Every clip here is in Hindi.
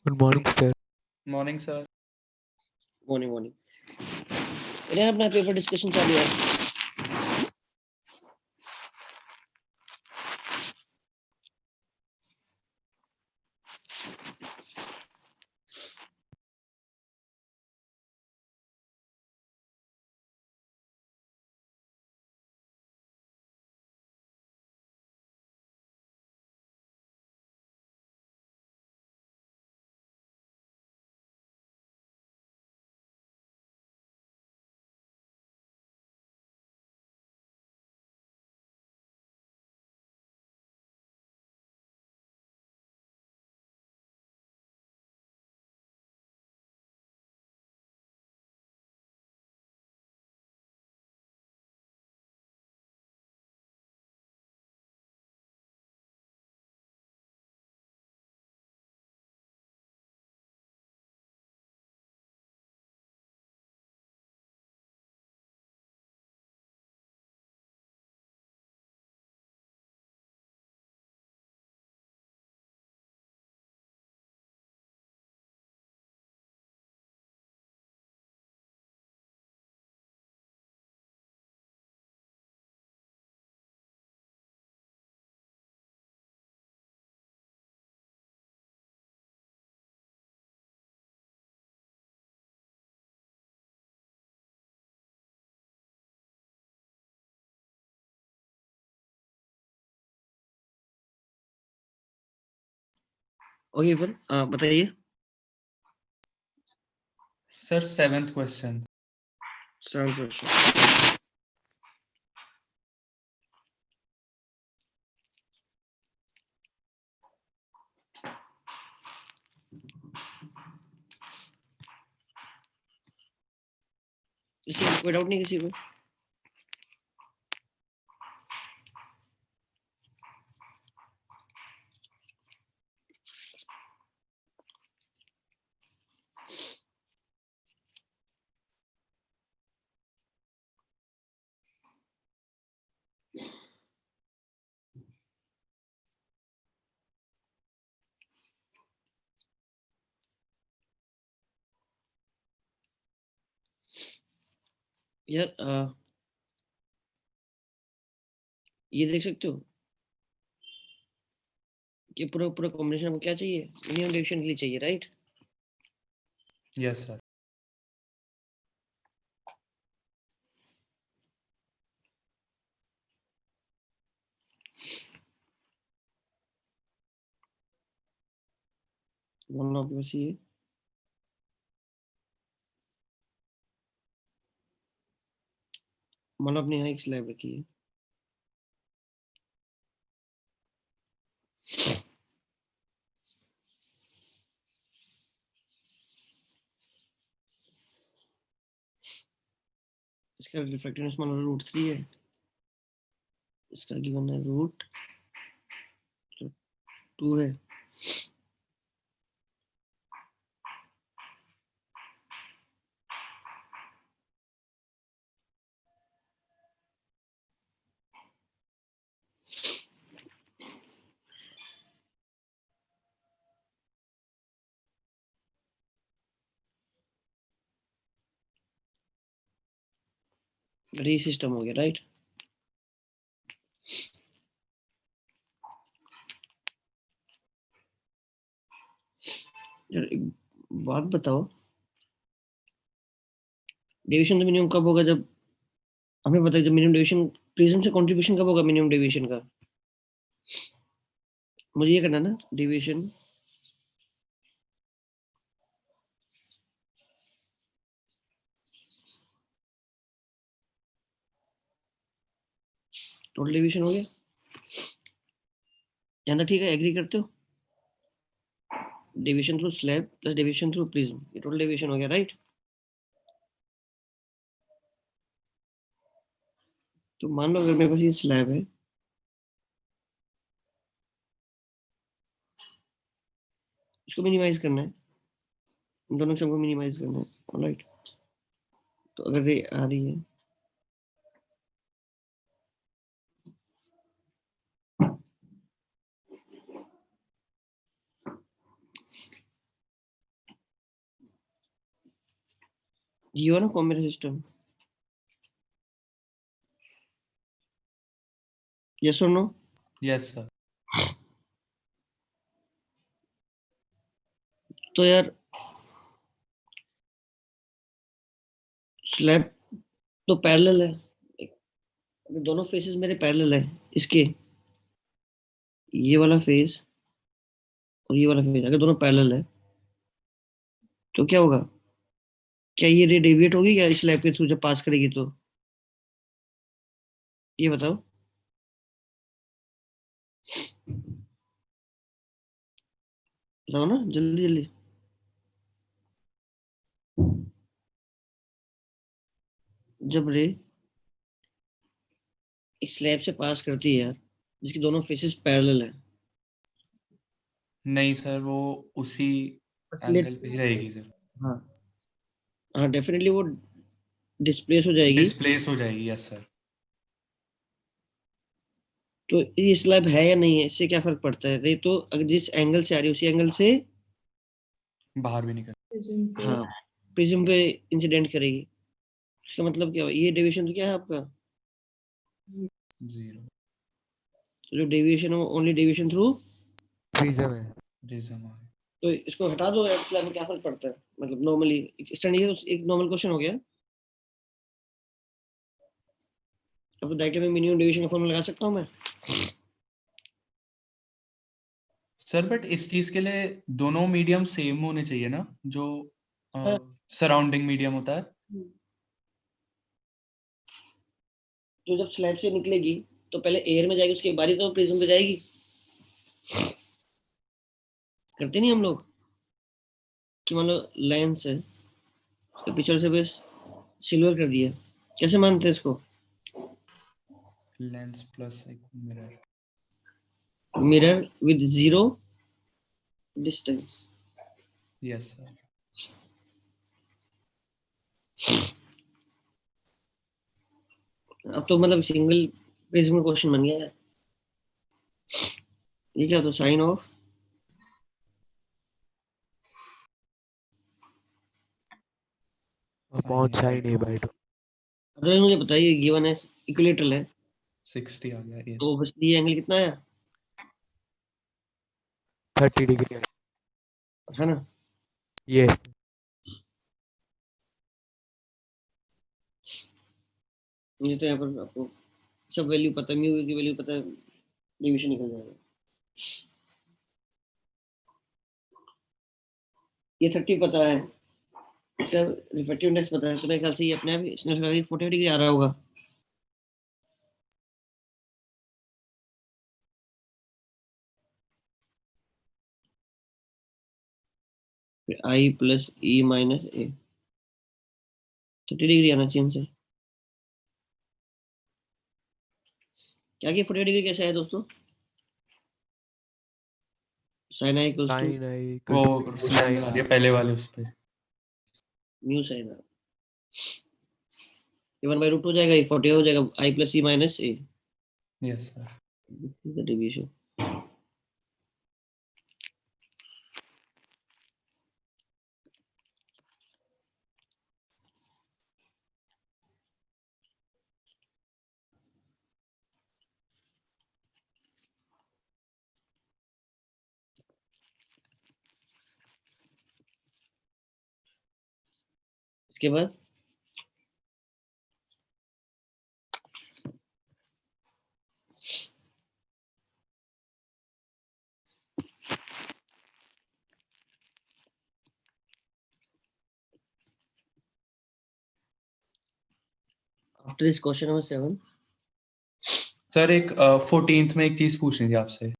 Good morning sir. Morning sir. Morning morning. इन्हें अपना पेपर डिस्कशन चालू है। ओके बताइए sir 7th question. 7th question. किसी को कोई डाउट नहीं किसी को? यार ये देख सकते हो कि पूरा पूरा कॉम्बिनेशन में क्या चाहिए? मिनिमम डिवीजन के लिए चाहिए, राइट? Yes sir. मान लो आपके पास ये मान लो अपने यहाँ एक स्लैब रखी है। इसका रिफ्रैक्टिवनेस मान लो √3 है। इसका गिवन है √2 है। ये सिस्टम हो गया, राइट? यार एक बात बताओ, डेविएशन तो मिनिमम कब होगा? जब हमें पता है जब मिनिमम डेविएशन प्रिज्म से कंट्रीब्यूशन कब होगा मिनिमम डेविएशन का? मुझे ये करना ना डेविएशन टोटल डेविएशन हो गया। यहाँ तक ठीक है? एग्री करते हो? Deviation through slab plus deviation through prism, ये टोटल डेविएशन हो गया, राइट? तो मान लो अगर मेरे पास ये स्लैब है, इसको मिनिमाइज करना है, इन दोनों को मिनिमाइज करना है, ऑलराइट? तो अगर ये आ रही है ये हो ना कौन मेरा सिस्टम, यस और नो? Yes sir. तो यार स्लैब तो पैरेलल है, अगर दोनों फेसेस मेरे पैरेलल है इसके, ये वाला फेस और ये वाला फेस अगर दोनों पैरेलल है तो क्या होगा? क्या ये रे डेविएट होगी क्या इस स्लैब के थ्रू जब पास करेगी तो? ये बताओ। बताओ ना जल्दी जल्दी। जब रे एक स्लैब से पास करती है यार जिसके दोनों फेसेस पैरेलल है, नहीं सर, वो उसी स्लेट, एंगल पे ही रहेगी सर। हाँ हाँ डेफिनेटली वो डिस्प्लेस हो जाएगी। डिस्प्लेस हो जाएगी, यस सर। तो ये स्लैब है या नहीं है इससे क्या फर्क पड़ता है? रे तो अगर जिस एंगल से आ रही है उसी एंगल से, बाहर भी निकल। हाँ, प्रिज्म पे इंसिडेंट करेगी। इसका मतलब क्या हुआ? ये डेविएशन तो क्या है आपका? जीरो। तो जो डेविएशन है वो ओनली डेविएशन थ्रू, प्रिज्म है। प्रिज्म। तो इसको हटा दो यार, स्लैब में क्या फर्क पड़ता है? मतलब नॉर्मली स्टैंडर्ड एक नॉर्मल क्वेश्चन हो गया। अब तो डायरेक्ट में मिनिमम डेविएशन का फॉर्मूला लगा सकता हूँ मैं। सर बट इस चीज के लिए दोनों मीडियम सेम होने चाहिए ना, जो हाँ। सराउंडिंग मीडियम होता है। जो जब स्लैब से निकलेगी तो पहले एयर में जाएगी, उसके बाद ही तो प्रिज्म पे जाएगी। करते नहीं हम लोग कि मान लो लेंस है, उसके पिक्चर से बस सिल्वर कर दिया, कैसे मानते हैं इसको? लेंस प्लस एक mirror. Mirror with zero distance. Yes sir. अब तो मतलब सिंगल प्रिज्म क्वेश्चन बन गया है। ये क्या होता है? Sine of upon sine A by 2। अगर मुझे बताइए गिवन है इक्विलेटरल है 60 आ गया ये। तो बस ये एंगल कितना आया? 30 डिग्री है ना? ये। मुझे तो यहाँ पर आपको सब वैल्यू पता है, म्यू की वैल्यू पता है, डिवीजन निकल जाएगा। ये 30 पता है, इसका रिफ्रैक्टिव इंडेक्स पता है, तो मेरे ख्याल से ये अपने आप इसने 40 डिग्री आ रहा होगा। फिर आई प्लस ई माइनस ए, 30 डिग्री आना चाहिए इनसे। क्या कि 40 डिग्री कैसे आया दोस्तों? Sine I equals to sine I वो इक्वल टू उसने लगा दिया पहले वाले उस पे। म्यू साइन आई, ये 1/√2 हो जाएगा, ये 40 हो जाएगा, I plus E minus A, yes sir. This is the deviation. इसके बाद after this question number 7, sir एक 14th में एक चीज पूछनी थी आपसे।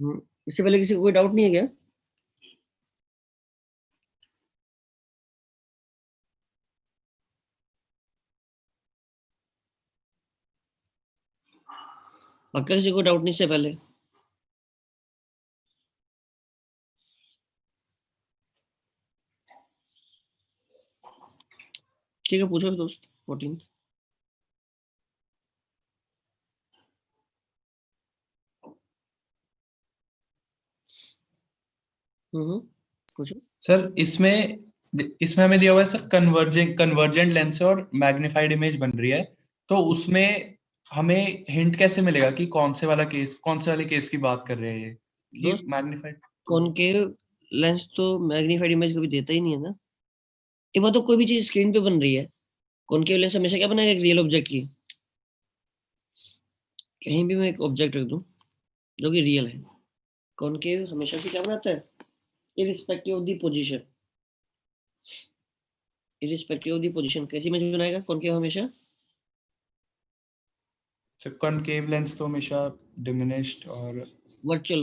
इससे पहले किसी को कोई डाउट नहीं है क्या? पक्का किसी को डाउट नहीं इससे पहले? ठीक है पूछो दोस्त। 14, पूछो। सर इसमें इसमें हमें दिया हुआ है सर कन्वर्जेंट लेंस और मैग्नीफाइड इमेज बन रही है, तो उसमें हमें हिंट कैसे मिलेगा कि कौन से वाले केस की बात कर रहे हैं ये दोस्त, कि मैग्नीफाइड कॉनकेव लेंस तो मैग्नीफाइड इमेज कभी देता ही नहीं है ना। एक बात तो कोई भी चीज स्क्रीन पे बन रही है, कॉनकेव लेंस हमेशा क्या बनाएगा, एक रियल ऑब्जेक्ट की। कहीं भी मैं एक ऑब्जेक्ट रख दूं जो कि रियल है, कॉनकेव हमेशा से क्या बनाता है, irrespective of the position, irrespective of the position कैसी इमेज बनाएगा कॉनकेव हमेशा। तो कॉनकेव लेंस तो हमेशा डिमिनिश्ड और वर्चुअल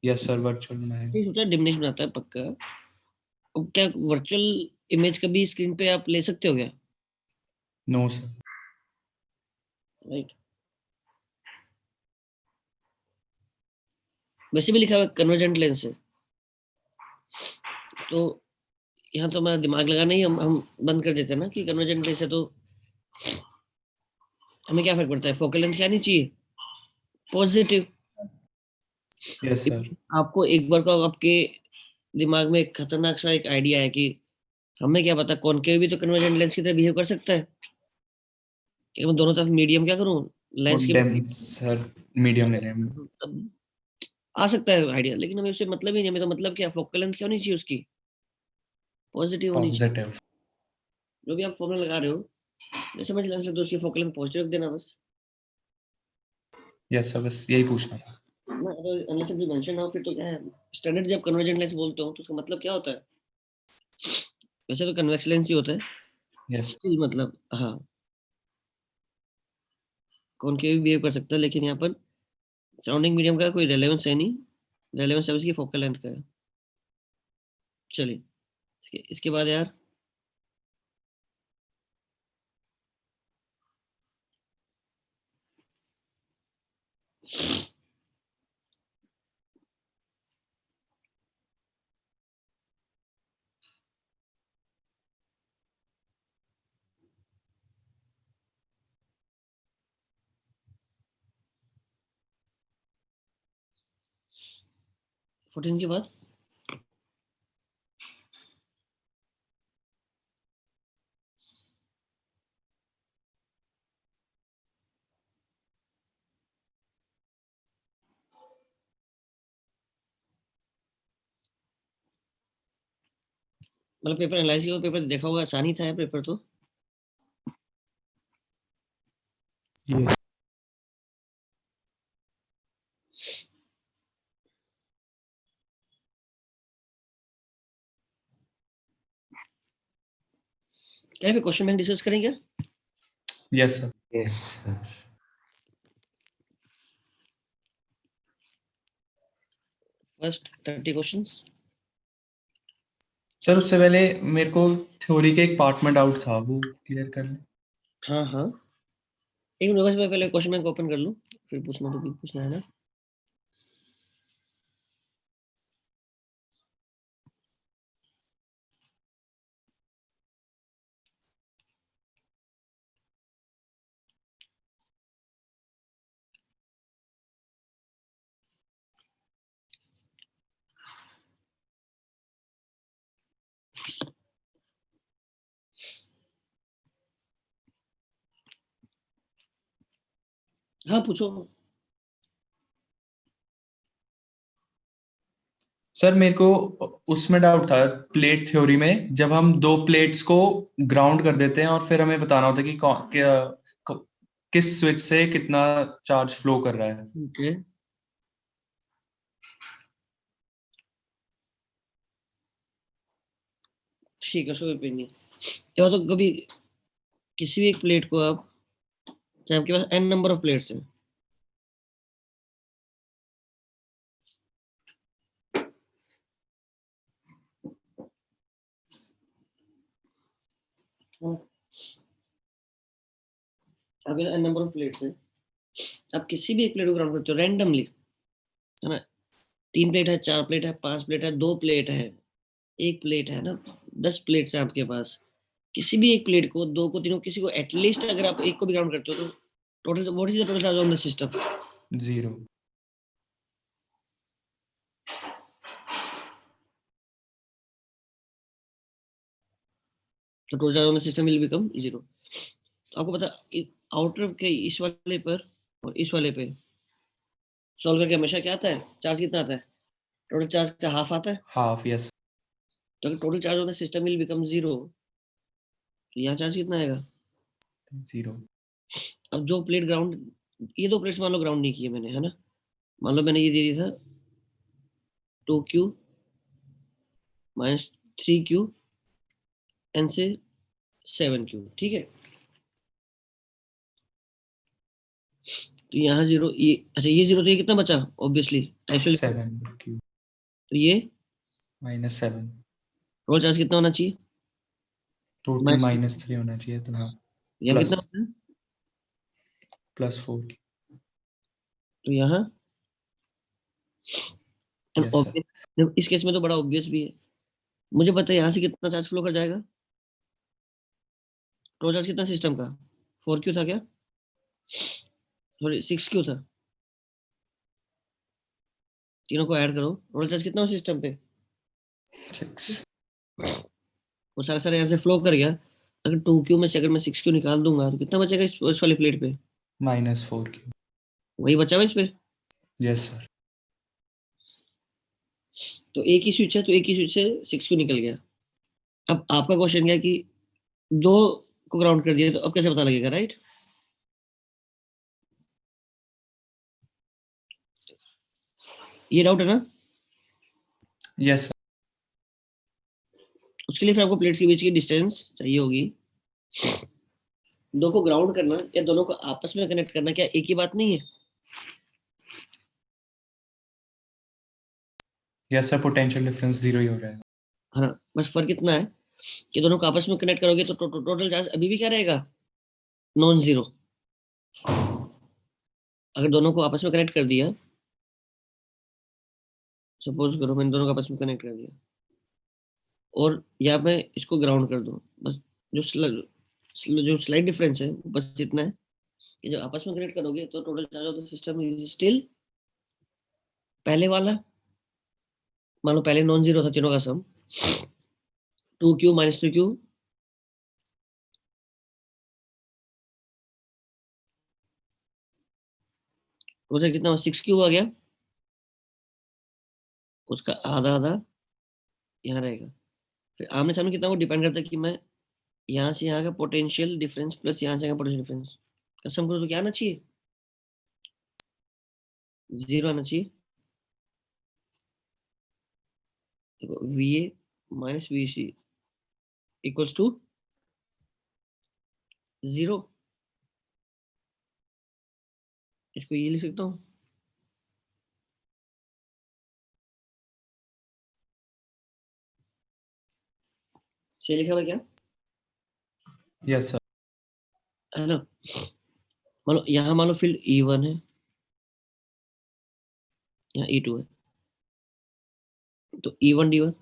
यस सर वर्चुअल बनाएगा। ये होता है, डिमिनिश बनाता है पक्का। अब क्या वर्चुअल इमेज कभी स्क्रीन पे आप ले सकते हो क्या? No sir. राइट, वैसे भी लिखा हुआ कन्वर्जेंट लेंस है, तो यहाँ तो हमारा दिमाग लगाना ही हम बंद कर देते हैं ना कि कन्वर्जेंट लेंस है, तो हमें क्या फर्क पड़ता है, फोकल लेंथ क्या नहीं चाहिए, पॉजिटिव। Yes sir. आपको एक बार को आपके दिमाग में एक खतरनाक सा एक आइडिया है कि हमें क्या पता कॉनकेव भी तो कन्वर्जेंट लेंस की तरह बिहेव कर सकता है, कि मैं दोनों तरफ मीडियम क्या करूं, लेंस के डेंस सर मीडियम ले रहे हैं। तब आ सकता है आइडिया, लेकिन हमें उससे मतलब ही नहीं, हमें तो मतलब क्या, फोकल लेंथ क्या होनी चाहिए उसकी, पॉजिटिव होनी चाहिए। पॉजिटिव। जो भी आप फॉर्मूला लगा रहे हो, समझ लेंस लग दो, उसकी फोकल लेंथ पॉजिटिव रख देना बस। यस सर बस यही पूछना था। ना अगर unless it be mention now, फिर तो क्या है, स्टैंडर्ड जब कन्वर्जेंट लेंस बोलते हो तो उसका मतलब क्या होता है, वैसे तो कन्वेक्स लेंस ही होता है, यस स्टिल मतलब हाँ कॉनकेव भी बिहेव कर सकता है, लेकिन यहाँ पर सराउंडिंग मीडियम का कोई रेलेवेंस है नहीं, रेलेवेंस है उसकी फोकल लेंथ का है। चलिए इसके बाद यार, फोर्टीन के बाद मतलब पेपर एनालिसिस का पेपर देखा होगा, आसानी था यार पेपर तो। यस क्या फिर क्वेश्चन बैंक डिस्कस करेंगे? Yes sir. Yes sir. First 30 questions. Sir उससे पहले मेरे को थ्योरी के एक पार्ट में डाउट था, वो क्लियर कर लें। हाँ हाँ, एक मिनट बस मैं पहले क्वेश्चन बैंक ओपन कर लूँ, फिर पूछना तो भी पूछना है ना। हाँ पूछो। सर मेरे को उसमें डाउट था प्लेट थ्योरी में, जब हम दो प्लेट्स को ग्राउंड कर देते हैं और फिर हमें बताना होता है कि किस स्विच से कितना चार्ज फ्लो कर रहा है। ओके, ठीक है, उसको कोई नहीं। या तो कभी किसी भी एक प्लेट को आप, चाहे आपके पास n नंबर ऑफ प्लेट्स हैं, आपके n नंबर ऑफ प्लेट्स हैं, आप किसी भी एक प्लेट को ग्राउंड करते हो रैंडमली, है ना, 3 प्लेट है, 4 प्लेट है, 5 प्लेट है, 2 प्लेट है, 1 प्लेट है ना, 10 प्लेट्स है आपके पास, किसी भी एक प्लेट को, 2 को, 3 को, किसी को एटलीस्ट अगर आप एक को भी ग्राउंड करते हो तो total what is the total charge on the system? 0। तो total charge on the system will become 0। तो आपको पता आउटर के इस वाले पर और इस वाले पे सॉल्व करके हमेशा क्या आता है, चार्ज कितना आता है, टोटल चार्ज का हाफ आता है। हाफ, यस तो अगर total charge on the system will become 0 तो यहाँ चार्ज कितना आएगा। 0। अब जो प्लेट ग्राउंड, ये दो प्लेट्स मान लो ग्राउंड नहीं किए मैंने, है ना, मान लो मैंने ये दे दिया था 2q माइनस 3q एन से 7q, ठीक है। तो यहाँ 0, ये अच्छा ये 0, तो ये कितना बचा ऑब्वियसली एक्चुअली, 7q तो ये -7, टोटल चार्ज कितना होना चाहिए, टोटल -3 होना चाहिए, तो हाँ यहाँ प्लस कितना होता है, +4, तो यहाँ यस सर। obvious, इस केस में तो बड़ा ऑब्वियस भी है। मुझे पता है यहाँ से कितना चार्ज फ्लो कर जाएगा, टोटल चार्ज कितना सिस्टम का 4q था क्या, सॉरी 6q था, तीनों को ऐड करो, टोटल चार्ज कितना हो सिस्टम पे 6, वो सारा सारा यहाँ से फ्लो कर गया। अगर 2q में से अगर मैं 6q निकाल दूंगा तो कितना बचेगा इस वाली प्लेट पे, -4q, वही बचा हुआ इस पे। Yes sir. तो एक ही स्विच है, तो एक ही स्विच से 6q निकल गया। अब आपका क्वेश्चन क्या है कि 2 को ग्राउंड कर दिया, तो अब कैसे पता लगेगा, राइट। ये डाउट है ना, यस सर। उसके लिए फिर आपको प्लेट्स के बीच की डिस्टेंस चाहिए होगी। दो को ग्राउंड करना या दोनों को आपस में कनेक्ट करना क्या एक ही बात नहीं है, यस सर, पोटेंशियल डिफरेंस 0 ही हो जाएगा। है ना। बस फर्क इतना है कि दोनों को आपस में कनेक्ट करोगे तो टोटल चार्ज अभी भी क्या रहेगा, नॉन जीरो। अगर दोनों को आपस में कनेक्ट कर दिया, सपोज करो मैंने दोनों को आपस में कनेक्ट कर दिया और या मैं इसको ग्राउंड कर दूं, बस जो स्लाइड डिफरेंस है वो बस इतना है कि जब आपस में कनेक्ट करोगे तो total charge of the system is still पहले वाला, मान लो पहले नॉन जीरो था तीनों का सम 2q माइनस 3q, टोटल कितना 6q आ गया, उसका आधा आधा यहाँ रहेगा। फिर आमने सामने कितना वो डिपेंड करता है कि मैं यहाँ से यहाँ का पोटेंशियल डिफरेंस प्लस यहाँ से यहाँ का पोटेंशियल डिफरेंस कसम करो तो क्या आना चाहिए, 0 आना चाहिए। देखो VA minus VC equals to 0, इसको ये लिख सकता हूँ, सही लिखा हुआ है क्या, यस सर। है ना। मान लो यहाँ मान लो फील्ड E1 है, यहाँ E2 है, तो E1 D1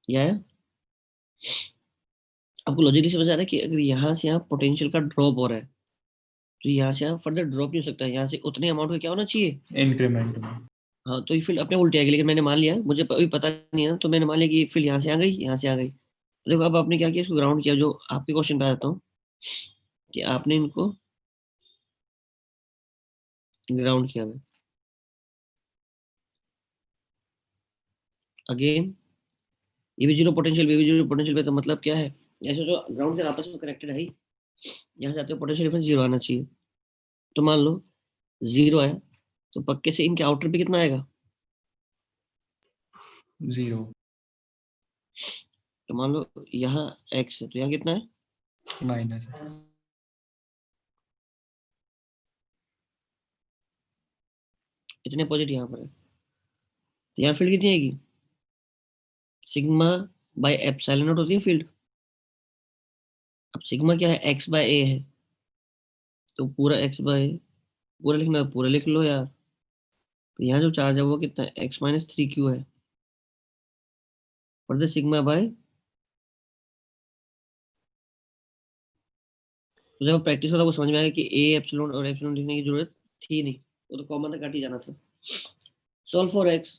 यह है। आपको लॉजिकली समझ आ रहा है कि अगर यहाँ से यहाँ पोटेंशियल का ड्रॉप हो रहा है तो यहाँ से यहाँ फर्दर ड्रॉप नहीं हो सकता, यहाँ से उतने अमाउंट का क्या होना चाहिए, इंक्रीमेंट में। हाँ। तो ये फील्ड अपने उल्टे आएगी, लेकिन मैंने मान लिया, मुझे अभी पता नहीं है ना, तो मैंने मान लिया कि ये फील्ड यहाँ से आ गई, यहाँ से आ गई। तो देखो अब आपने क्या किया, इसको ग्राउंड किया। जो आपके क्वेश्चन पे आता हूँ कि आपने इनको ग्राउंड किया है। अगेन ये भी जीरो पोटेंशियल, भी जीरो पोटेंशियल पे, तो मतलब क्या है, ऐसे जो ग्राउंड के आपस में कनेक्टेड है, यहाँ से आते हो पोटेंशियल डिफरेंस 0 आना चाहिए। तो मान लो 0 आया तो पक्के से इनके आउटर पे कितना आएगा, 0 तो मान लो यहाँ x है तो यहाँ कितना है, माइनस, इतने पॉजिटिव यहाँ पर है, तो यहाँ फील्ड कितनी आएगी, सिग्मा बाय एप्सिलॉन नॉट होती है फील्ड। अब सिग्मा क्या है, x बाय a है, तो पूरा x बाय, पूरा लिखना है, पूरा लिख लो यार। तो यहाँ जो चार्ज है वो कितना है, x माइनस 3q है, और सिग्मा बाय, तो जब प्रैक्टिस होता है वो समझ में आएगा कि a एप्सिलॉन और एप्सिलॉन लिखने की जरूरत थी नहीं, वो तो कॉमन था, काट ही जाना था। सॉल्व फॉर x,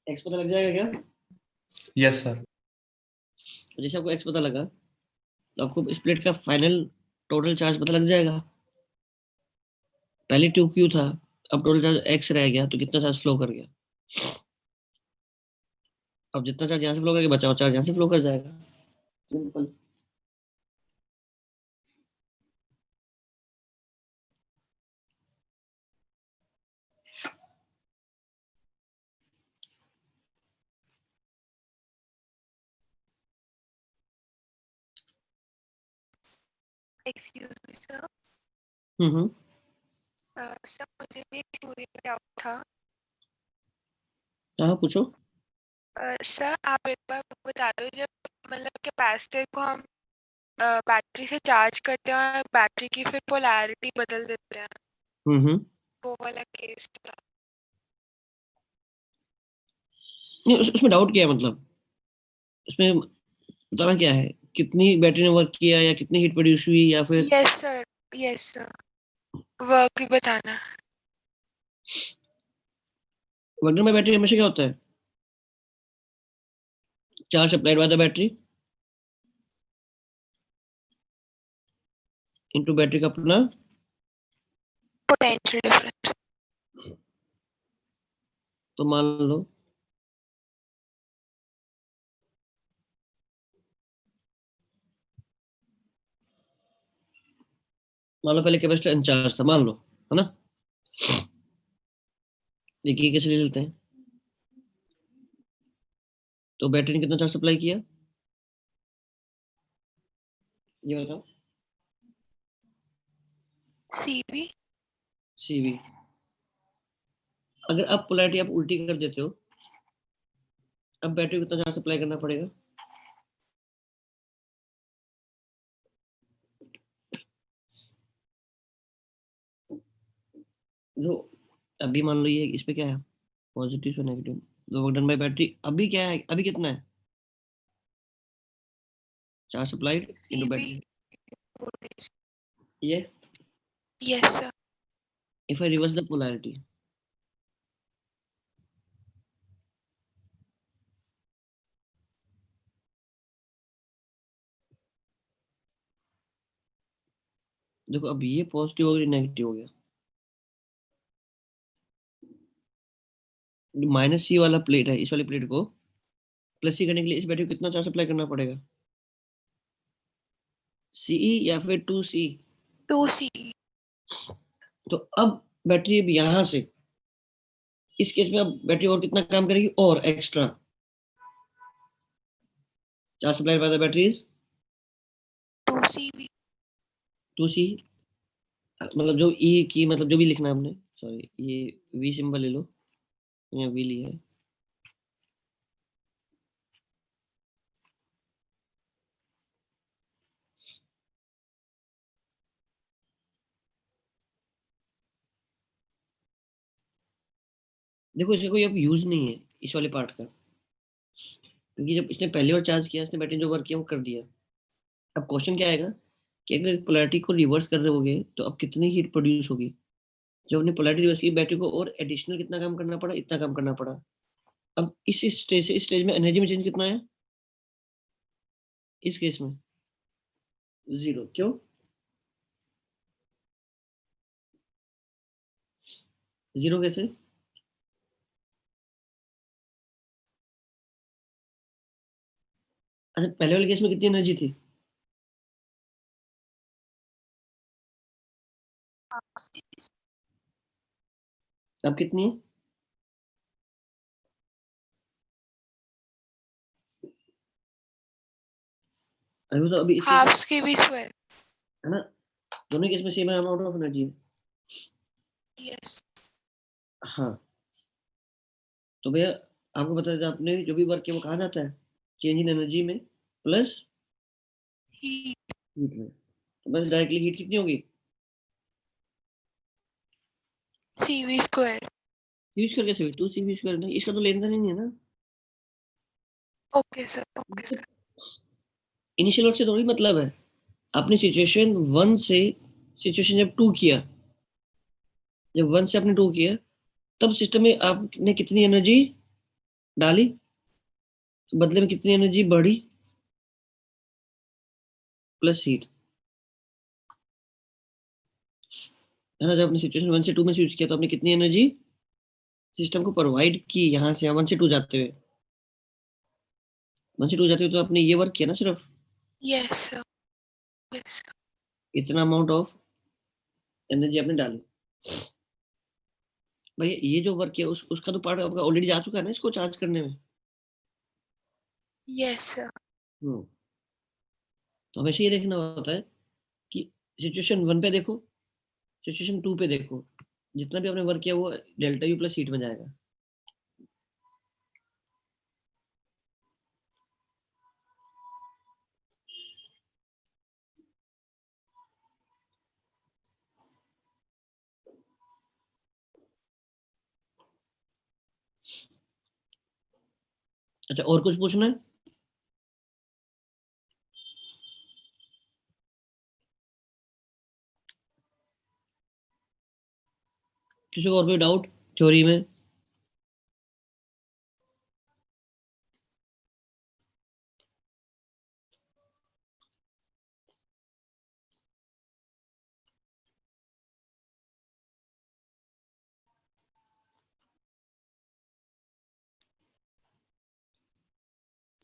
x पता लग जाएगा क्या? Yes sir. तो जैसे आपको x पता लगा तो आपको इस प्लेट का फाइनल टोटल चार्ज पता लग जाएगा। पहले 2q था, अब टोटल चार्ज x रह गया, तो कितना चार्ज फ्लो कर गया? अब जितना चार्ज यहाँ से फ्लो करके बचा हुआ चार्ज यहाँ से फ्लो कर जाएगा। Simple. Excuse me sir. Hmm. Sir मुझे भी एक थ्योरी में डाउट था। हाँ पूछो। सर आप एक बार बता दो, जब मतलब कैपेसिटर को हम बैटरी से चार्ज करते हैं और बैटरी की फिर पोलैरिटी बदल देते हैं, हम्म। वो वाला केस था। नहीं उसमें डाउट क्या है, मतलब उसमें बताना क्या है, कितनी बैटरी ने वर्क किया या कितनी हीट प्रोड्यूस हुई या फिर? यस सर, वर्क भी बताना। वैगनर में बैटरी हमेशा क्या होता है, charge applied by the battery into battery का अपना पोटेंशियल डिफरेंस। तो मान लो पहले कैपेसिटर अनचार्ज था, मान लो, है ना? देखिए कैसे ले लेते हैं। तो बैटरी ने कितना चार्ज सप्लाई किया, ये बताओ। सीवी। सीवी। अगर आप पोलैरिटी आप उल्टी कर देते हो, अब बैटरी को कितना चार्ज सप्लाई करना पड़ेगा? तो अभी मान लो ये इस पे क्या है, पॉजिटिव से नेगेटिव, तो वर्क डन बाय बैटरी अभी क्या है, अभी कितना है, charge supplied into CV battery. Voltage. ये yes sir. If I reverse the polarity, देखो अब ये पॉजिटिव हो गया नेगेटिव हो गया, माइनस सी वाला प्लेट है, इस वाली प्लेट को प्लस सी करने के लिए इस बैटरी को कितना चार्ज अप्लाई करना पड़ेगा, सीई या फिर 2C? 2C। तो अब बैटरी अब यहां से इस केस में अब बैटरी और कितना काम करेगी, और extra charge supply by the battery is 2CV। 2C। मतलब जो ई की मतलब जो भी लिखना है हमने, सॉरी ये वी सिंबल ले लो, या वी लिया है। देखो इसका कोई अब यूज नहीं है इस वाले पार्ट का, क्योंकि जब इसने पहली बार चार्ज किया, इसने बैटरी जो वर्क किया वो कर दिया। अब क्वेश्चन क्या आएगा कि अगर पोलैरिटी को रिवर्स कर रहे होगे तो अब कितनी हीट प्रोड्यूस होगी। जब हमने पोलैरिटी रिवर्स की, बैटरी को और एडिशनल कितना काम करना पड़ा, इतना काम करना पड़ा। अब इस स्टेज से इस स्टेज में एनर्जी में चेंज कितना है, इस केस में 0। क्यों 0 कैसे? अच्छा पहले वाले केस में कितनी एनर्जी थी, अब कितनी है? अभी तो अभी इस केस में हाफ CV स्क्वायर। है ना, दोनों केस में सेम अमाउंट ऑफ एनर्जी है। यस। हाँ तो भैया आपको बता दें, आपने जो भी वर्क किया वो कहा जाता है चेंज इन एनर्जी में प्लस हीट। हीट में। तो बस डायरेक्टली हीट कितनी होगी, CV स्क्वायर। यूज करके से 2CV स्क्वायर नहीं, इसका तो लेन देन ही नहीं है ना। Okay sir, okay sir. Initial work से थोड़ी मतलब है, आपने सिचुएशन 1 से सिचुएशन जब 2 किया, जब 1 से आपने 2 किया, तब सिस्टम में आपने कितनी एनर्जी डाली तो बदले में कितनी एनर्जी बढ़ी प्लस हीट, है ना। जब आपने सिचुएशन 1 से 2 में स्विच किया तो आपने कितनी एनर्जी सिस्टम को प्रोवाइड की, यहाँ से 1 से 2 जाते हुए, 1 से 2 जाते हुए तो आपने ये वर्क किया ना, सिर्फ Yes, sir. Yes, sir. इतना अमाउंट ऑफ एनर्जी आपने डाली। भाई ये जो वर्क किया उसका तो पार्ट आपका ऑलरेडी जा चुका है ना इसको चार्ज करने में। Yes, sir. तो हमेशा ये देखना होता है कि सिचुएशन 1 पे देखो, सिचुएशन 2 पे देखो, जितना भी आपने वर्क किया वो डेल्टा यू प्लस हीट में जाएगा। अच्छा, और कुछ पूछना है? किसी को और कोई डाउट थ्योरी में?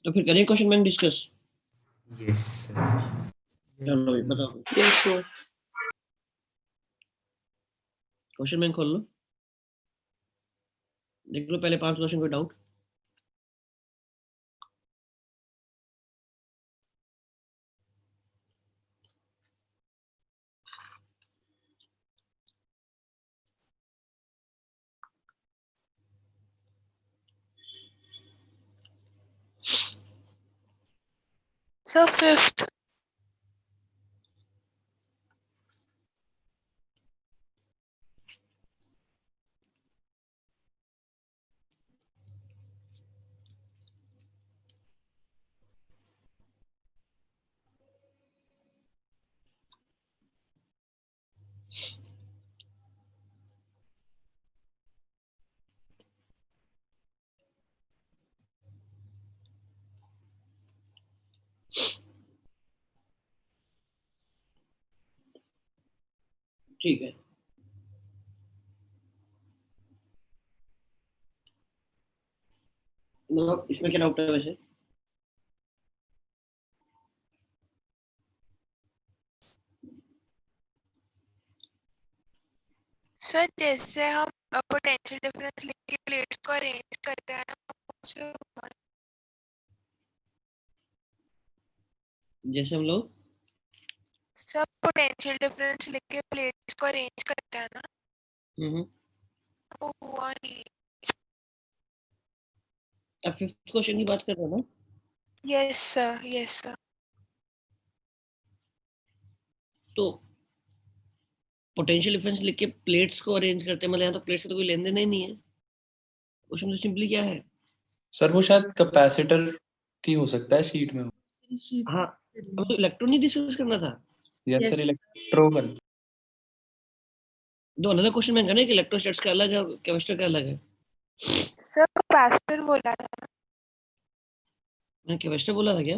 तो फिर करें question bank discuss. Yes, sir. चलो भाई बताओ, Yes, sir. क्वेश्चन बैंक खोल लो, देख लो पहले 5 क्वेश्चन कोई डाउट। So fifth. ठीक है, मतलब इसमें क्या डाउट है वैसे? सर जैसे हम पोटेंशियल डिफरेंस लिख के प्लेट्स को अरेंज करते हैं ना, उसे होगा। जैसे हम लोग सब पोटेंशियल डिफरेंस लिख के प्लेट्स को अरेंज करते हैं ना, वो हुआ नहीं। अब 5th क्वेश्चन की बात कर रहे हो ना? Yes sir, yes sir. तो पोटेंशियल डिफरेंस लिख के प्लेट्स को अरेंज करते हैं, मतलब यहाँ तो प्लेट्स का तो कोई लेन देन ही नहीं है। क्वेश्चन तो सिंपली क्या है? सर वो शायद कैपेसिटर की हो सकता है शीट में। हाँ, अब तो इलेक्ट्रॉन ही डिस्कस करना था। Yes sir, electrogun. दो अलग क्वेश्चन में कि इलेक्ट्रोस्टैट्स का अलग है, केमिस्ट्री का अलग है। सर कैपेसिटर बोला था ना? मैं केमिस्ट्री बोला था क्या?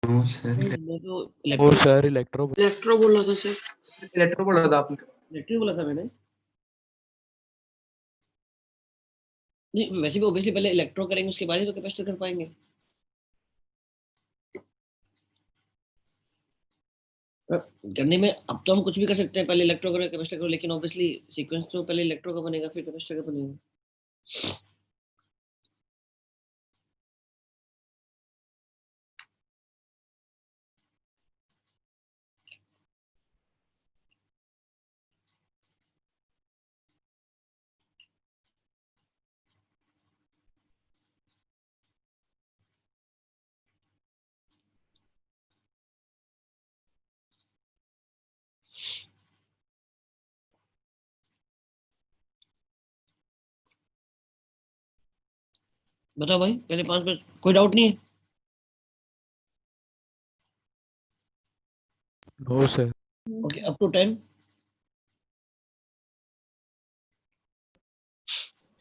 No, sir. मैं तो Oh, sir, electro. इलेक्ट्रो बोला था सर, इलेक्ट्रो बोला था आपने। इलेक्ट्रिक बोला था मैंने। नहीं, वैसे भी ऑब्वियसली पहले इलेक्ट्रो करेंगे उसके बाद ही तो कैपेसिटर कर पाएंगे। करने में अब तो हम कुछ भी कर सकते हैं, पहले इलेक्ट्रो करो कैपेसिटर करो, लेकिन ऑब्वियसली सीक्वेंस तो पहले इलेक्ट्रो का बनेगा फिर कैपेसिटर का बनेगा। बताओ भाई, पहले 5 पर कोई डाउट नहीं है? No, sir. Okay, up to 10।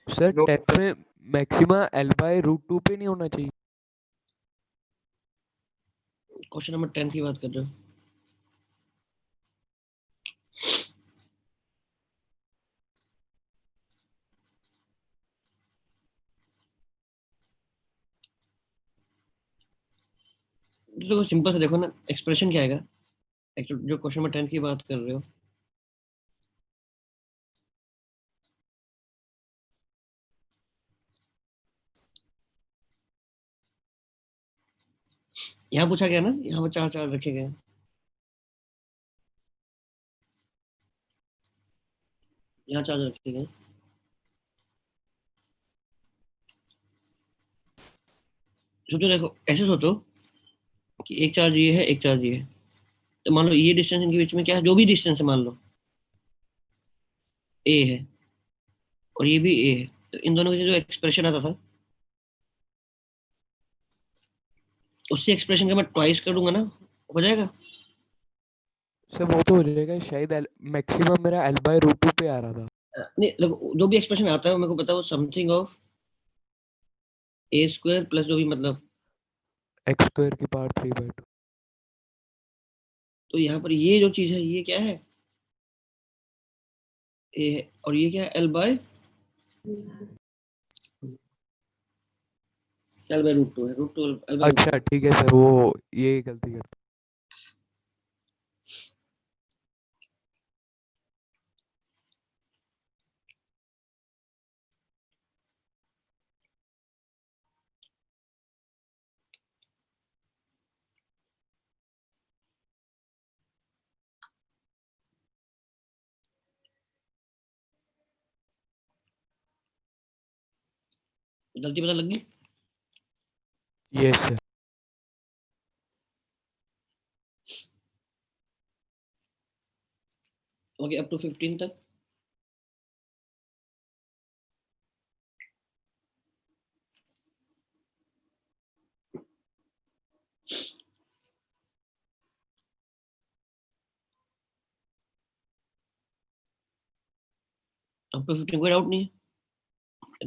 Sir, No. 10th में मैक्सिमा L/√2 पे नहीं होना चाहिए? क्वेश्चन नंबर 10 की बात कर रहे हो? तो सिंपल से देखो ना, एक्सप्रेशन क्या आएगा जो क्वेश्चन नंबर 10 की बात कर रहे हो। यहाँ पूछा गया ना, यहाँ पर चार चार रखे गए। यहाँ चार्ज रखे गए। सोचो, देखो ऐसे सोचो कि एक चार्ज ये है, एक चार्ज ये है, तो मान लो ये डिस्टेंस इनके बीच में क्या है, जो भी डिस्टेंस है मान लो ए है और ये भी ए है, तो इन दोनों के जो एक्सप्रेशन आता था उसी एक्सप्रेशन का मैं ट्वाइस कर दूंगा ना, हो जाएगा। सर वो तो हो जाएगा शायद। मैक्सिमम मेरा L/√2 पे आ रहा था। नहीं देखो, जो भी एक्सप्रेशन आता है मेरे को पता है वो समथिंग ऑफ a² प्लस जो भी, मतलब x² की पावर 3/2। तो यहाँ पर ये जो चीज है ये क्या है, ए है, और ये क्या है, L/√2 है, √2 L/√2। अच्छा ठीक है सर, वो ये गलती कर। गलती पता लग गई। Yes sir. Okay, up to 15 तक। अप टू 15 कोई डाउट नहीं है,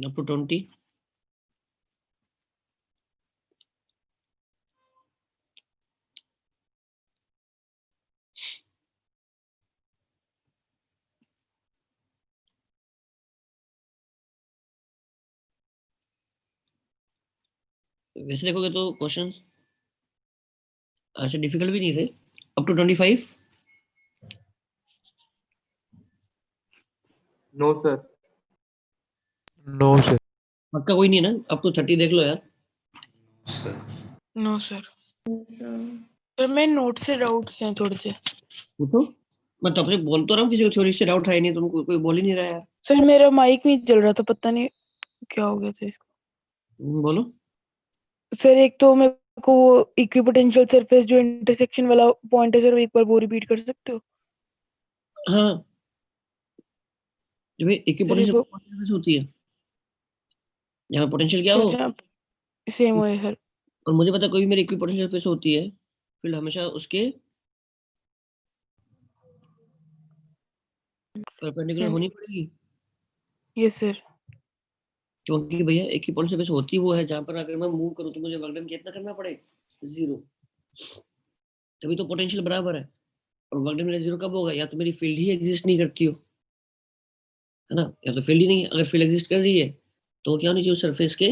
अप टू 20। वैसे देखोगे तो क्वेश्चन ऐसे डिफिकल्ट भी नहीं थे। Up to 25। No sir. No sir. पक्का कोई नहीं है ना? अप टू 30 देख लो यार। No sir. सर मैं नोट से डाउट्स हैं थोड़े से। पूछो। मैं तो अपने बोल तो रहा हूँ, किसी को थ्योरी से डाउट है नहीं, तुमको कोई बोल ही नहीं रहा यार। सर मेरा माइक नहीं चल रहा था, पता नहीं क्या हो गया था इसको। बोलो। सर एक तो मेरे को वो इक्विपोटेंशियल सरफेस जो इंटरसेक्शन वाला पॉइंट है सर, एक बार वो रिपीट कर सकते हो? हाँ, जब सर इक्विपोटेंशियल एक सरफेस होती है जहाँ पोटेंशियल क्या सर हो, जहाँ सेम हो है सर। और मुझे पता है कोई भी मेरी इक्विपोटेंशियल सरफेस होती है, फील्ड हमेशा उसके परपेंडिकुलर होनी पड़ेगी। Yes sir. क्योंकि भैया इक्विपोटेंशियल सरफेस होती वो है जहाँ पर अगर मैं मूव करूँ तो मुझे वर्क डन कितना करना पड़े, 0। तभी तो पोटेंशियल बराबर है। और वर्क डन मेरा 0 कब होगा, या तो मेरी फील्ड ही एग्जिस्ट नहीं करती हो, है ना, या तो फील्ड ही नहीं है। अगर फील्ड एग्जिस्ट कर रही है तो क्या होनी चाहिए, उस सरफेस के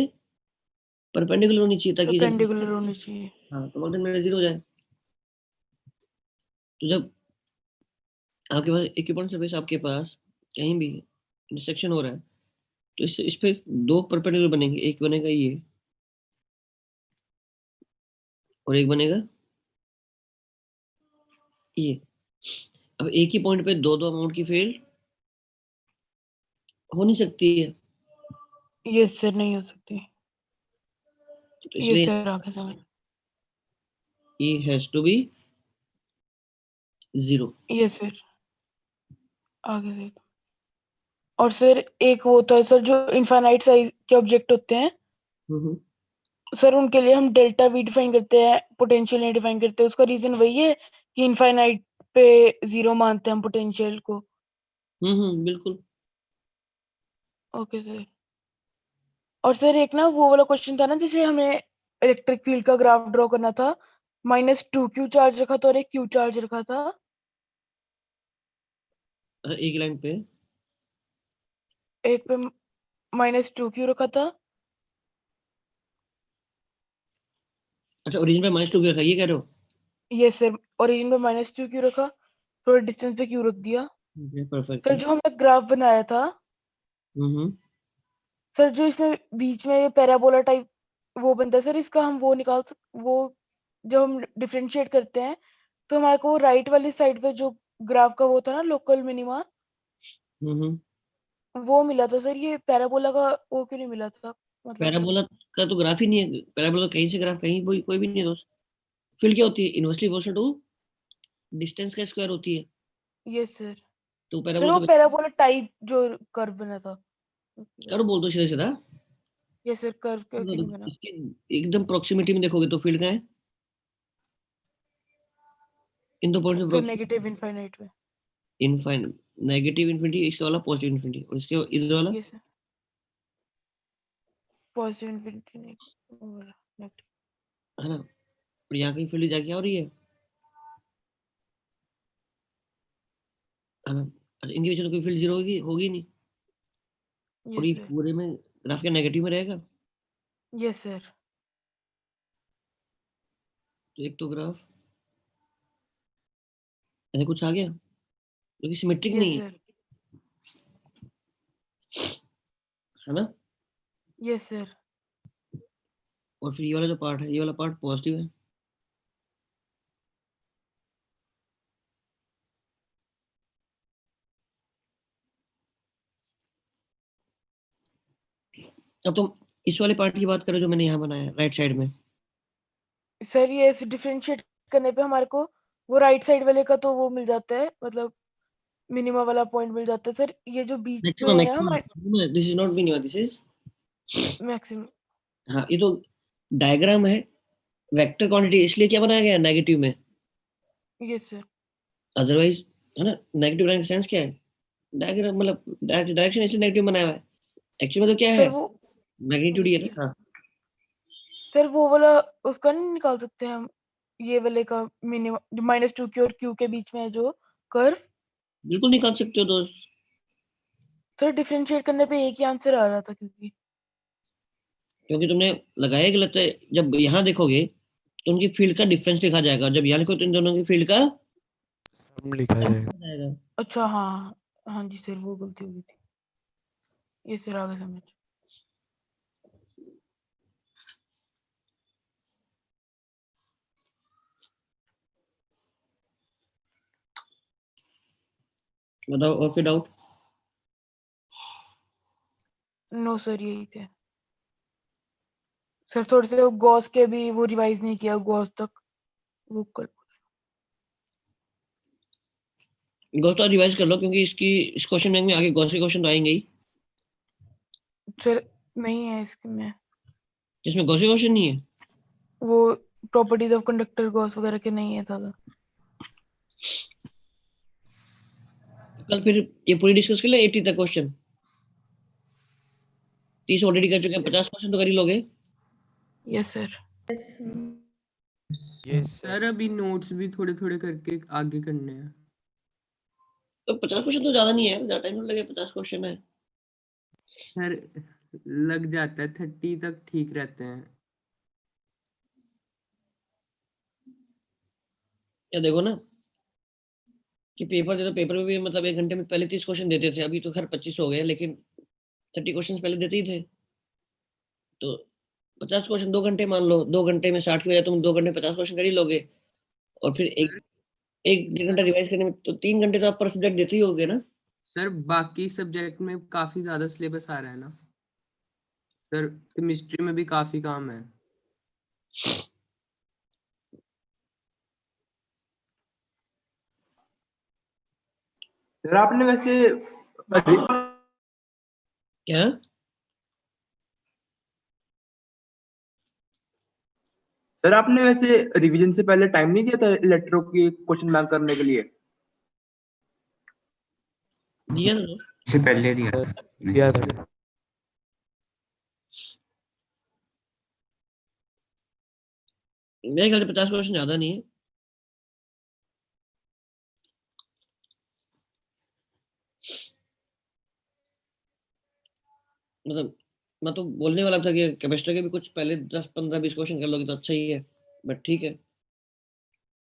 परपेंडिकुलर होनी चाहिए, ताकि जब परपेंडिकुलर होनी चाहिए। हाँ तो वर्क डन मेरा 0 हो जाए। तो जब आपके पास इक्विपोटेंशियल सरफेस आपके पास कहीं भी इंटरसेक्शन हो रहा है तो इस पे दो परपेंडिकुलर बनेंगे, एक बनेगा ये और एक बनेगा ये। अब एक ही पॉइंट पे दो दो अमाउंट की फील्ड हो नहीं सकती है, यस सर, नहीं हो सकती। तो यस इसलिए सर, आगे समझ। E has to be 0। Yes sir, आगे देख। और सर एक वो होता है सर जो इनफाइनाइट साइज के ऑब्जेक्ट होते हैं सर, उनके लिए हम डेल्टा वी डिफाइन करते हैं, पोटेंशियल नहीं डिफाइन करते। उसका रीजन वही है कि इनफाइनाइट पे 0 मानते हैं हम पोटेंशियल को। बिल्कुल। Okay sir. और सर एक ना वो वाला क्वेश्चन था ना, जैसे हमें इलेक्ट्रिक फील्ड का ग्राफ ड्रॉ करना था, -2q चार्ज रखा था और एक q चार्ज रखा था। एक लाइन पे एक पे -2q रखा था। अच्छा, ओरिजिन पे -2 रखा, ये कह रहे हो? ये सर ओरिजिन में -2q रखा, थोड़ा डिस्टेंस पे q रख दिया। परफेक्ट सर है। जो हमने ग्राफ बनाया था, हम्म सर जो इसमें बीच में ये पैराबोला टाइप वो बनता है सर, इसका हम वो वो जब हम डिफरेंशिएट करते हैं तो हमारे को राइट वाली साइड पे जो ग्राफ का वो था ना, लोकल मिनिमा, हम्म वो मिला था सर। ये पैराबोला का वो क्यों नहीं मिला था, मतलब पैराबोला का तो ग्राफ ही नहीं है। पैराबोला कहीं से ग्राफ कहीं कोई भी नहीं है दोस्त। फील्ड क्या होती है? इनवर्सली प्रोपोर्शनल टू डिस्टेंस का स्क्वायर होती है। ये सर। तो सर पैराबोला वो तो पैराबोला टाइप जो कर्व बना था। करो बोल दो सीधा सीधा। ये सर कर्व क्यों तो नहीं बना? इसके एकदम प्रोक्सिमिटी में देखोगे तो फील्ड का है इन दो पॉइंट्स सर में नेगेटिव इनफाइनाइट में। इनफाइनाइट, नेगेटिव इन्फिनिटी, इसके वाला पॉजिटिव इन्फिनिटी, और इसके इधर वाला ये सर पॉजिटिव इनफिनिटी नहीं, वो वाला नेगेटिव। है ना। और यहाँ की फील्ड जाके क्या हो रही है ना। अच्छा, इनके बीच में कोई फील्ड जीरो होगी होगी नहीं, और ये ये सर। पूरे में ग्राफ के नेगेटिव में रहेगा। ये सर। तो एक तो ग्राफ ऐसा कुछ आ गया जो कि सिमेट्रिक ये नहीं है, सर। है ना। ये सर। और फिर ये वाला जो पार्ट है, ये वाला पार्ट पॉजिटिव है। अब तुम इस वाले पार्ट की बात करो जो मैंने यहाँ बनाया राइट साइड में। सर ये ऐसे डिफरेंशिएट करने पे हमारे को वो राइट साइड वाले का तो वो मिल जाता है, मतलब मिनिमा वाला पॉइंट मिल जाता है सर। ये जो बीच में मैक्सिमम है ना हमारे maximum, this is not minimum, this is, maximum. हाँ ये तो डायग्राम है, वेक्टर क्वांटिटी, इसलिए क्या बनाया गया नेगेटिव में। ये सर। अदरवाइज, है ना, नेगेटिव बनाने का सेंस क्या है? डायग्राम मतलब डायरेक्शन इसलिए नेगेटिव बनाया हुआ है। एक्चुअली में तो क्या सर है, वो मैग्नीट्यूड ये ही है सर। ना। हाँ, सर वो वाला उसका नहीं निकाल सकते हम, ये वाले का मिनिमम -2q और q के बीच में है जो कर्व। बिल्कुल निकाल सकते हो दोस्त। सर डिफरेंशिएट करने पे एक ही आंसर आ रहा था, क्योंकि क्योंकि तुमने लगाया गलत है। जब यहाँ देखोगे तो उनकी फील्ड का डिफरेंस लिखा जाएगा, जब यहाँ लिखो तो इन दोनों की फील्ड का सम लिखा जाएगा। जाएगा। अच्छा हाँ। हाँ जी सर, वो गलती हो गई थी। ये सर आ गया समझ। बताओ और कोई डाउट? नो सर, यही थे सर। थोड़े से गॉस के भी वो रिवाइज नहीं किया, गॉस तक वो कर। गॉस तो रिवाइज कर लो, क्योंकि इसकी इस क्वेश्चन बैंक में आगे गॉस के क्वेश्चन तो आएंगे ही। सर नहीं है इसके में, इसमें गॉस के क्वेश्चन नहीं है। वो प्रॉपर्टीज ऑफ कंडक्टर गॉस वगैरह के नहीं है था। कल फिर ये पूरी डिस्कस कर ले 80 तक क्वेश्चन। 30 ऑलरेडी कर चुके हैं, 50 क्वेश्चन तो कर ही लोगे। Yes sir. यस सर अभी नोट्स भी थोड़े थोड़े करके आगे करने हैं। तो 50 क्वेश्चन तो ज्यादा नहीं है, ज्यादा टाइम नहीं लगे, 50 क्वेश्चन है। सर लग जाता है, 30 तक ठीक रहते हैं। या देखो ना कि पेपर दे तो पेपर में भी मतलब 1 घंटे में पहले 30 क्वेश्चन देते थे, अभी तो खैर 25 हो गए, लेकिन 30 क्वेश्चन पहले देते ही थे। तो 50 क्वेश्चन 2 घंटे मान लो, 2 घंटे में 60 की बजाय तुम 2 घंटे 50 क्वेश्चन कर ही लोगे। और फिर एक सर एक 1.5 घंटा रिवाइज करने में तो 3 घंटे तो आप पर सब्जेक्ट देते ही होगे ना। सर बाकी सब्जेक्ट में काफी ज्यादा सिलेबस आ रहा है ना सर, केमिस्ट्री में भी काफी काम है। सर आपने वैसे क्या? सर आपने वैसे रिवीजन से पहले टाइम नहीं दिया था इलेक्ट्रो की क्वेश्चन बैंक करने के लिए? दिया ना। से पहले दिया था दिया था। मेरे ख्याल से 50 क्वेश्चन ज्यादा नहीं है। मतलब मैं तो बोलने वाला था कि केमिस्ट्री के भी कुछ पहले 10 15 20 क्वेश्चन कर लोगे तो अच्छा ही है, बट ठीक है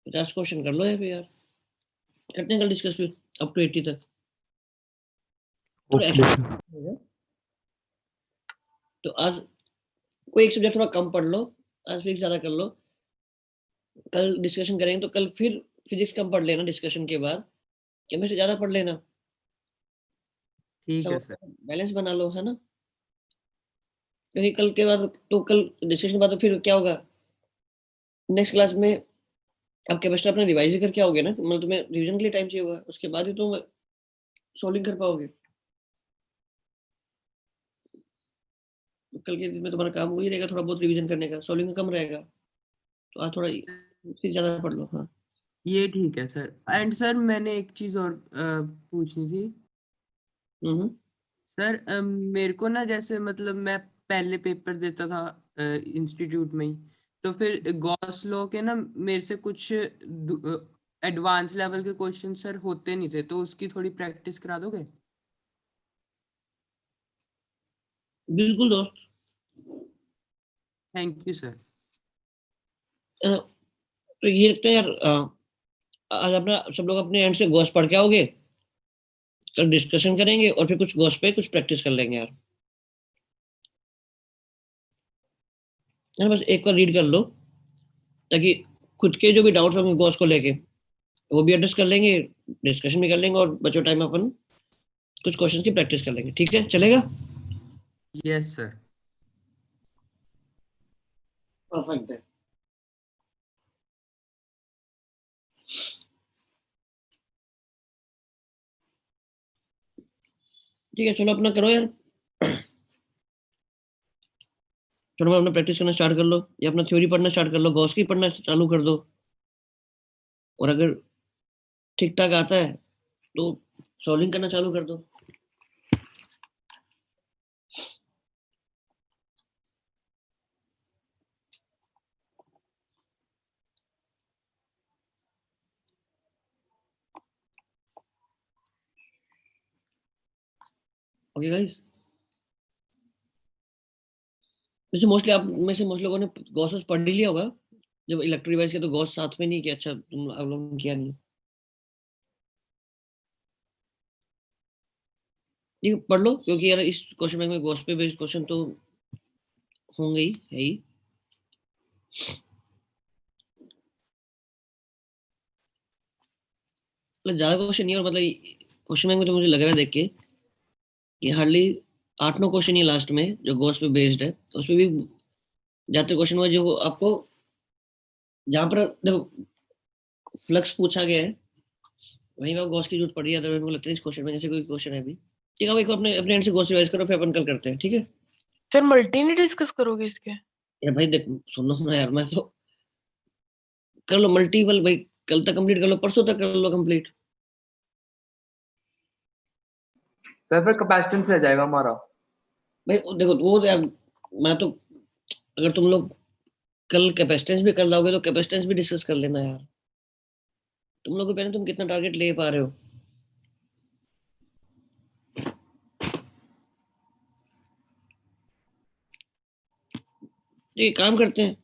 50 क्वेश्चन कर लो या फिर यार करते हैं कल डिस्कस फिर अप टू 80 तक। थोड़ा ओके एक्स्ट्रा सर। तो आज कोई एक सब्जेक्ट थोड़ा कम पढ़ लो, आज फिजिक्स ज्यादा कर लो, कल डिस्कशन करेंगे तो कल फिर फिजिक्स कम पढ़ लेना डिस्कशन के बाद, केमिस्ट्री ज्यादा पढ़ लेना, ठीक है सब सर। बैलेंस बना लो, है ना? क्योंकि कल के बाद तो कल डिस्कशन के बाद तो फिर क्या होगा, नेक्स्ट क्लास में आप केमिस्ट्री अपना रिवाइज ही करके आओगे ना, मतलब तुम्हें रिवीजन के लिए टाइम चाहिए होगा, उसके बाद ही तुम सोल्विंग कर पाओगे। तो कल के दिन में तुम्हारा काम वही रहेगा, थोड़ा बहुत रिवीजन करने का, सोल्विंग कम रहेगा, तो आज थोड़ा फिर ज्यादा पढ़ लो। हाँ ये ठीक है सर। एंड सर मैंने एक चीज और पूछनी थी हम्म सर। मेरे को ना जैसे मतलब मैं पहले पेपर देता था इंस्टीट्यूट में ही, तो फिर गॉस लॉ के ना मेरे से कुछ एडवांस लेवल के क्वेश्चन सर होते नहीं थे, तो उसकी थोड़ी प्रैक्टिस करा दोगे? बिल्कुल दोस्त। Thank you sir. तो ये रखते हैं यार, आज अपना सब लोग अपने एंड से गॉस पढ़ के आओगे, कल डिस्कशन करेंगे और फिर कुछ गॉस पे कुछ प्रैक्टिस कर लेंगे यार, है ना? बस एक बार रीड कर लो ताकि खुद के जो भी डाउट्स होंगे गॉस को लेके वो भी एड्रेस कर लेंगे, डिस्कशन भी कर लेंगे और बचो टाइम अपन कुछ क्वेश्चंस की प्रैक्टिस कर लेंगे। ठीक है, चलेगा? Yes sir. परफेक्ट है। ठीक है, चलो अपना करो यार, चलो अपना प्रैक्टिस करना स्टार्ट कर लो या अपना थ्योरी पढ़ना स्टार्ट कर लो, गॉस की पढ़ना चालू कर दो, और अगर ठीक ठाक आता है तो सॉल्विंग करना चालू कर दो। ओके गाइस, वैसे मोस्टली आप में से मोस्ट लोगों ने गॉस पढ़ ही लिया होगा, जब इलेक्ट्रो डिवाइस के तो गॉस साथ में नहीं किया, अच्छा तुम आप लोगों ने किया नहीं। ठीक है, पढ़ लो क्योंकि यार इस क्वेश्चन बैंक में गॉस पे बेस्ड क्वेश्चन तो होंगे ही, है ही। मतलब ज्यादा क्वेश्चन नहीं है, और मतलब क्वेश्चन बैंक में तो मुझे लग रहा है देख के कि हार्डली 8-9 क्वेश्चन ही लास्ट में जो गॉस पे बेस्ड है, तो उसमें भी ज्यादातर क्वेश्चन हुआ जो आपको जहां पर देखो फ्लक्स पूछा गया है वहीं पर गॉस की जरूरत पड़ी है, तो मेरे को लगता है इस क्वेश्चन में जैसे कोई क्वेश्चन है अभी। ठीक है भाई, अपने अपने एंड से गॉस रिवाइज करो, फिर अपन कल करते हैं, ठीक है? सर मल्टी नहीं डिस्कस करोगे इसके? यार भाई देख, सुनो ना यार, मैं तो कर लो मल्टीपल भाई, कल तक कंप्लीट कर लो, परसों तक कर लो कंप्लीट। सर फिर कैपेसिटेंस रह जाएगा हमारा। भाई देखो वो यार, मैं तो अगर तुम लोग कल कैपेसिटेंस भी कर लोगे तो कैपेसिटेंस भी डिस्कस कर लेना यार, तुम लोग को पहले तुम कितना टारगेट ले पा रहे हो। ये काम करते हैं,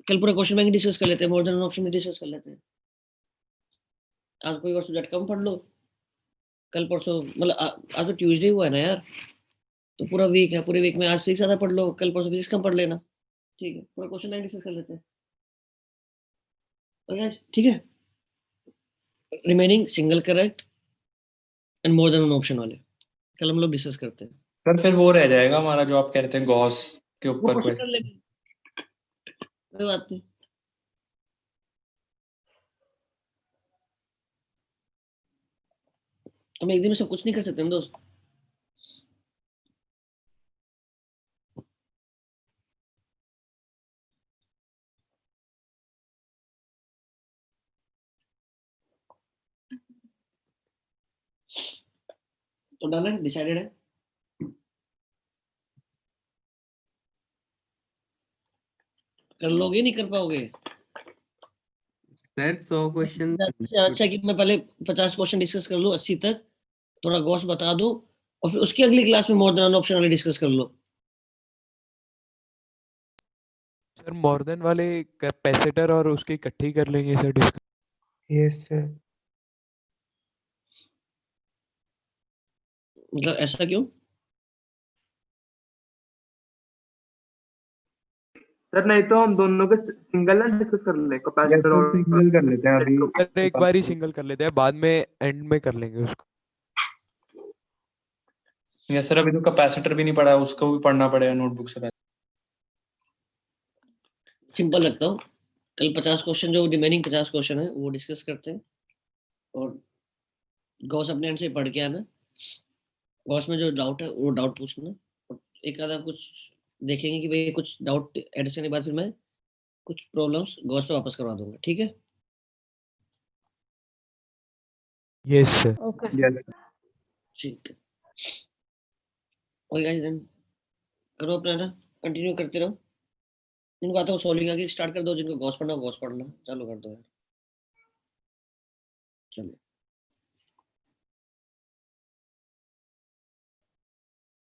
कल पूरा क्वेश्चन बैंक डिस्कस कर लेते हैं, मोर देन ऑप्शन भी डिस्कस कर लेते हैं। आज कोई और सब्जेक्ट कम पढ़ लो, कल परसों मतलब आज तो ट्यूसडे हुआ है ना यार, तो पूरा वीक है, पूरे वीक में आज फिजिक्स ज्यादा पढ़ लो, कल परसों फिजिक्स कम पढ़ लेना। ठीक है, पूरा क्वेश्चन बैंक डिस्कस कर लेते हैं। ओके guys, ठीक है, remaining single correct and more than option वाले कल हम लोग डिस्कस करते हैं। सर फिर वो रह जाएगा हमारा जो आप कह रहे थे गॉस के वो ऊपर परसों कोई। कर लेंगे, कोई बात नहीं। हम एक दिन में सब कुछ नहीं कर सकते ना दोस्त। तो डन है, डिसाइडेड है। कर लोगे नहीं कर पाओगे? सर 100 क्वेश्चन अच्छा कि मैं पहले 50 क्वेश्चन डिस्कस कर लूं 80 तक, थोड़ा गॉस बता दूं और फिर उसकी अगली क्लास में मोर देन ऑप्शन वाले डिस्कस कर लो। सर मोर देन वाले कैपेसिटर और उसकी इकट्ठी कर लेंगे सर डिस्कस। Yes sir. मतलब ऐसा क्यों? सर नहीं तो हम दोनों के सिंगल ना डिस्कस कर ले, कैपेसिटर और सिंगल कर लेते हैं अभी। सर एक बार ही सिंगल कर लेते हैं, बाद में एंड में कर लेंगे उसको। या सर अभी तो कैपेसिटर भी नहीं पढ़ा है, उसको भी पढ़ना पड़ेगा नोटबुक से पहले। सिंपल लगता हूँ, कल 50 क्वेश्चन जो रिमेनिंग 50 क्वेश्चन है वो डिस्कस करते हैं और गॉस अपने एंड से पढ़ के आना, गॉस में जो डाउट है वो डाउट पूछना और एक आधा कुछ देखेंगे कि भाई कुछ डाउट एडिशन करने के बाद फिर मैं कुछ प्रॉब्लम्स गॉस पे वापस करवा दूंगा, ठीक है? Yes sir. ओके यस ठीक है। और गाइस देन करो अपना ना, कंटिन्यू करते रहो। जिनको आता है वो सॉल्विंग आगे स्टार्ट कर दो, जिनको गॉस पढ़ना है गॉस पढ़ना चालू कर दो यार। चलो।